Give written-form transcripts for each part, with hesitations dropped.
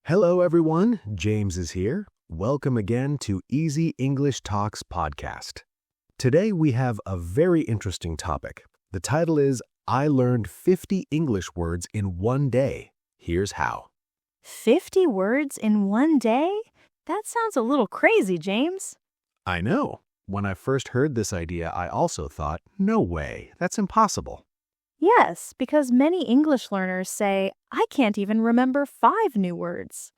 Hello, everyone. James is here. Welcome again to Easy English Talks podcast. Today we have a very interesting topic. The title is I Learned 50 English Words in One Day. Here's how. 50 words in one day? That sounds a little crazy, James. I know. When I first heard this idea, I also thought, no way, that's impossible. Yes, because many English learners say, I can't even remember 5 new words.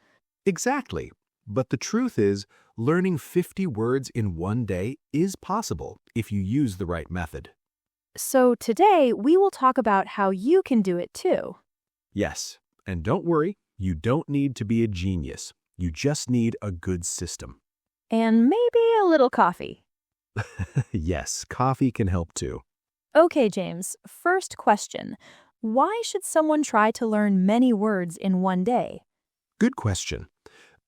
Exactly. But the truth is, learning 50 words in one day is possible if you use the right method. So today, we will talk about how you can do it too. Yes, and don't worry, you don't need to be a genius. You just need a good system. And maybe a little coffee. Yes, coffee can help too. Okay, James, first question. Why should someone try to learn many words in one day? Good question.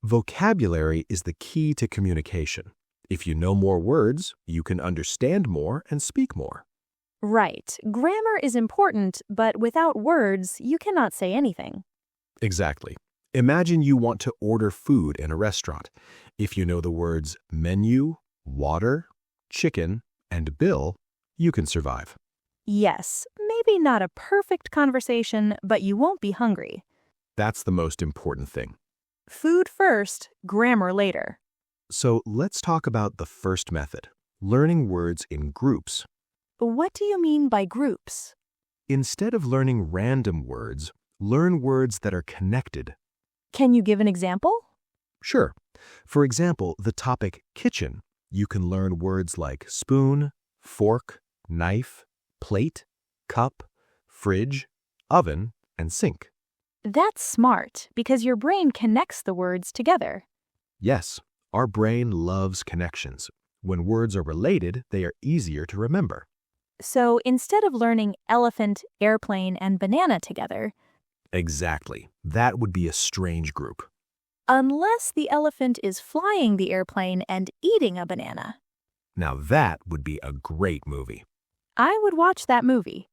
Vocabulary is the key to communication. If you know more words, you can understand more and speak more. Right. Grammar is important, but without words, you cannot say anything. Exactly. Imagine you want to order food in a restaurant. If you know the words menu, water, chicken, and bill, you can survive. Yes, maybe not a perfect conversation, but you won't be hungry. That's the most important thing. Food first, grammar later. So let's talk about the first method, learning words in groups. What do you mean by groups? Instead of learning random words, learn words that are connected. Can you give an example? Sure. For example, the topic kitchen, you can learn words like spoon, fork, knife, plate, cup, fridge, oven, and sink. That's smart, because your brain connects the words together. Yes, our brain loves connections. When words are related, they are easier to remember. So instead of learning elephant, airplane, and banana together, Exactly. That would be a strange group. unless the elephant is flying the airplane and eating a banana, Now that would be a great movie. I would watch that movie.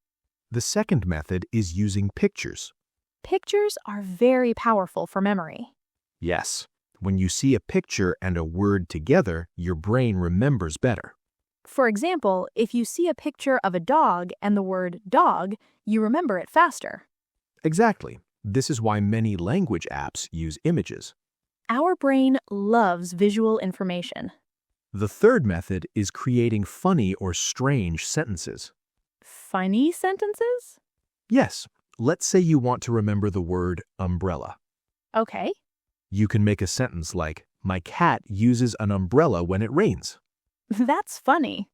The second method is using pictures. Pictures are very powerful for memory. Yes, when you see a picture and a word together, your brain remembers better. For example, if you see a picture of a dog and the word dog, you remember it faster. Exactly. This is why many language apps use images. Our brain loves visual information. The third method is creating funny or strange sentences. Funny sentences? Yes, let's say you want to remember the word umbrella. Okay. You can make a sentence like, my cat uses an umbrella when it rains. That's funny.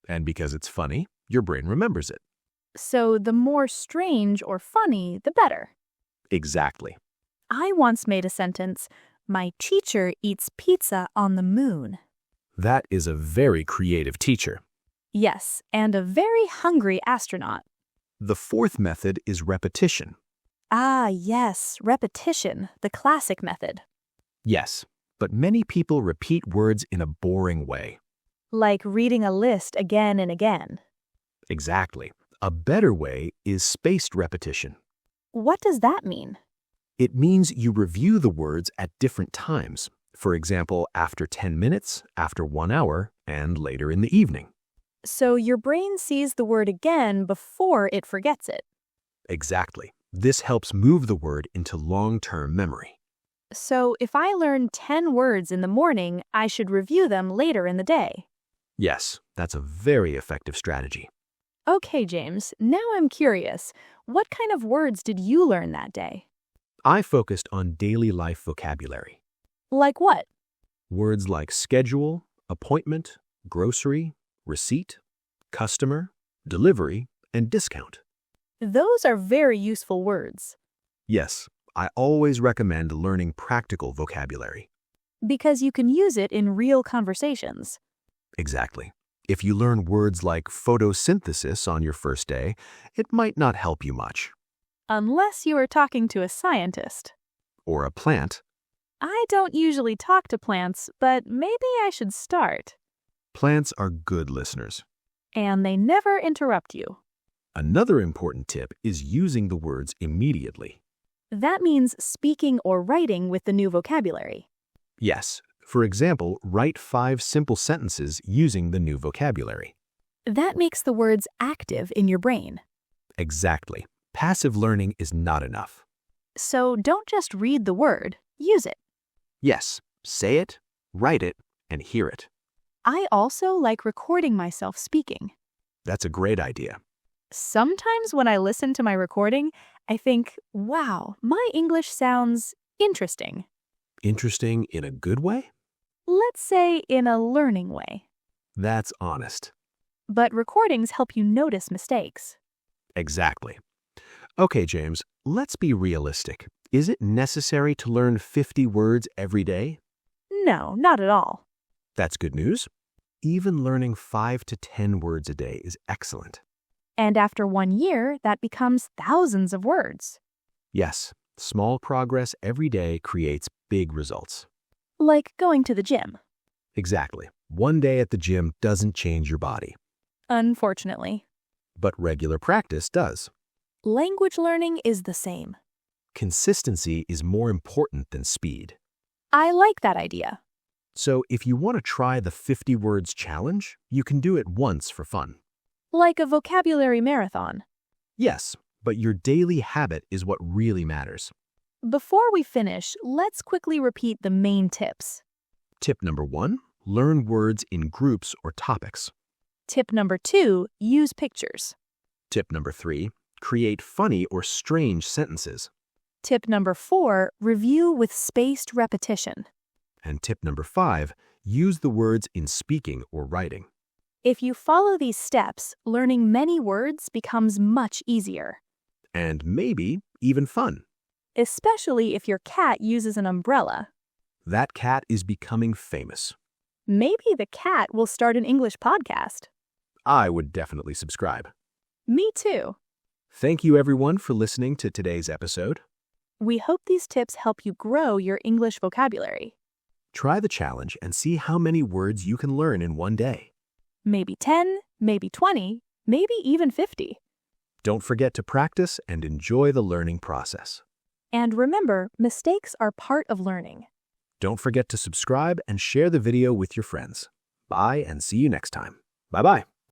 And because it's funny, your brain remembers it. So the more strange or funny, the better. Exactly. I once made a sentence, my teacher eats pizza on the moon. That is a very creative teacher. Yes, and a very hungry astronaut. The fourth method is repetition. Ah, yes, repetition, the classic method. Yes, but many people repeat words in a boring way. Like reading a list again and again. Exactly. A better way is spaced repetition. What does that mean? It means you review the words at different times. For example, after 10 minutes, after 1 hour, and later in the evening. So your brain sees the word again before it forgets it. Exactly. This helps move the word into long-term memory. So if I learn 10 words in the morning, I should review them later in the day. Yes, that's a very effective strategy. Okay, James, now I'm curious. What kind of words did you learn that day? I focused on daily life vocabulary. Like what? Words like schedule, appointment, grocery, receipt, customer, delivery, and discount. Those are very useful words. Yes, I always recommend learning practical vocabulary. Because you can use it in real conversations. Exactly. If you learn words like photosynthesis on your first day, it might not help you much. Unless you are talking to a scientist. Or a plant. I don't usually talk to plants, but maybe I should start. Plants are good listeners. And they never interrupt you. Another important tip is using the words immediately. That means speaking or writing with the new vocabulary. Yes. For example, write 5 simple sentences using the new vocabulary. That makes the words active in your brain. Exactly. Passive learning is not enough. So don't just read the word, use it. Yes, say it, write it, and hear it. I also like recording myself speaking. That's a great idea. Sometimes when I listen to my recording, I think, wow, my English sounds interesting. Interesting in a good way? Let's say in a learning way. That's honest. But recordings help you notice mistakes. Exactly. Okay, James, let's be realistic. Is it necessary to learn 50 words every day? No, not at all. That's good news. Even learning 5 to 10 words a day is excellent. And after 1 year, that becomes thousands of words. Yes, small progress every day creates big results. Like going to the gym. Exactly. One day at the gym doesn't change your body, Unfortunately. but regular practice does. Language learning is the same. Consistency is more important than speed. I like that idea. So if you want to try the 50 words challenge, you can do it once for fun. Like a vocabulary marathon. Yes, but your daily habit is what really matters. Before we finish, let's quickly repeat the main tips. Tip number 1, learn words in groups or topics. Tip number 2, use pictures. Tip number 3, create funny or strange sentences. Tip number 4, review with spaced repetition. And tip number 5, use the words in speaking or writing. If you follow these steps, learning many words becomes much easier. And maybe even fun. Especially if your cat uses an umbrella. That cat is becoming famous. Maybe the cat will start an English podcast. I would definitely subscribe. Me too. Thank you everyone for listening to today's episode. We hope these tips help you grow your English vocabulary. Try the challenge and see how many words you can learn in one day. Maybe 10, maybe 20, maybe even 50. Don't forget to practice and enjoy the learning process. And remember, mistakes are part of learning. Don't forget to subscribe and share the video with your friends. Bye and see you next time. Bye-bye.